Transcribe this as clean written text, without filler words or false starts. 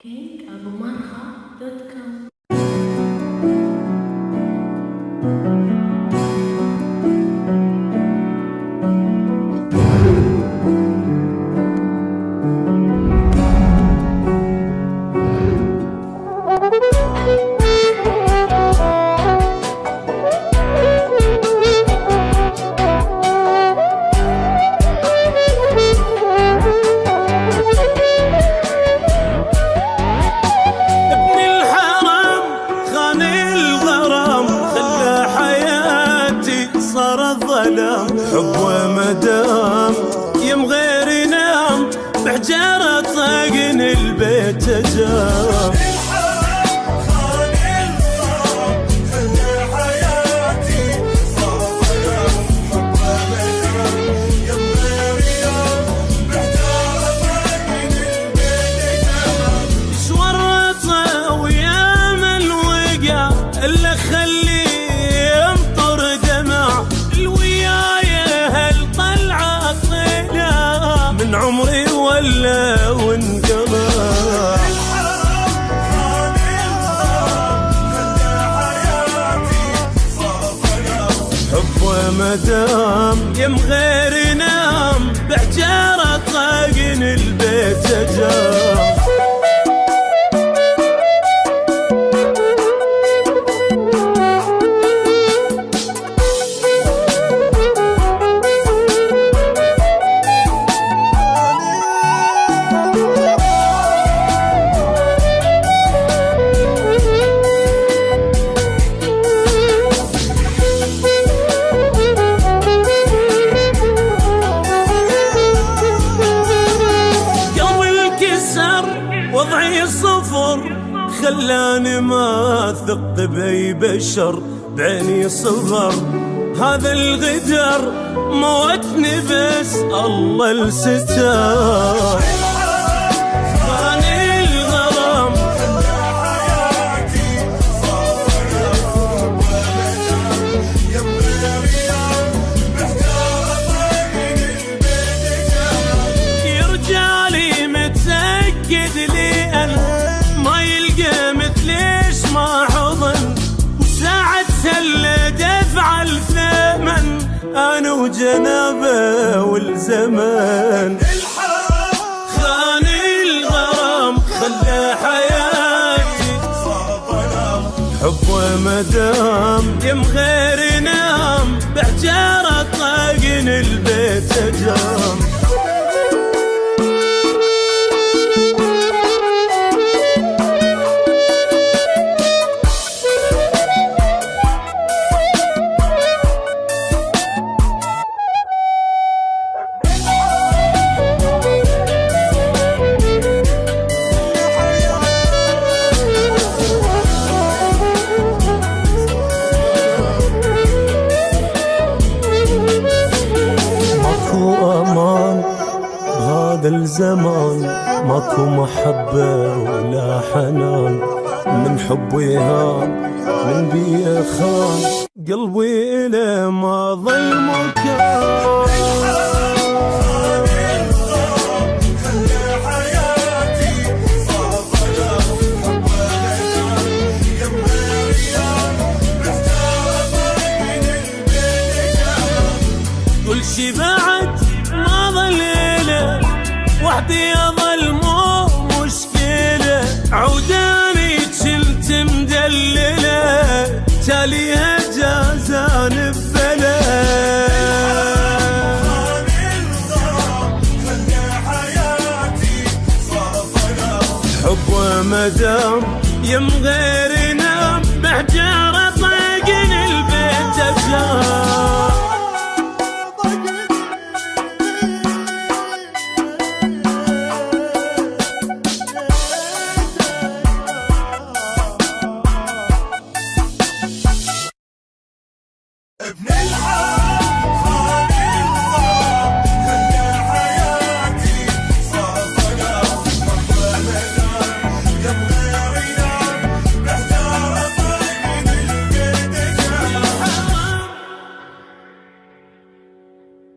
kingabumarha.com. حب ومدام يم غير ينام بحجارة طاقن البيت جام شورطه ويا من وقع اللي خليه يمطر دمع من عمري ولا وانقضى حب ومدام يم غير ينام بحجارة طاقن البيت جام وضعي صفر خلاني ما أثق بأي بشر بعيني صغر هذا الغدر موتني بس الله الستار خاني الغرام يرجالي متأكد لي ما يلقى مثليش ما حضن وساعة سلة دفع الثمن أنا وجنابه والزمن خاني الغرام خلى حياتي حب ومدام يم غير ينام بحجارة طاقن البيت جام بهذا الزمان ماكو محبة ولا حنان من حب ويهان من بيه خان قلبي إلى ما ظل مكان كل شي بعد ما ظليله وحدي أظل مو مشكلة عوداني شلت مدللة تاليها جازان ببلا حب ومدام يم غير ينام بحجارة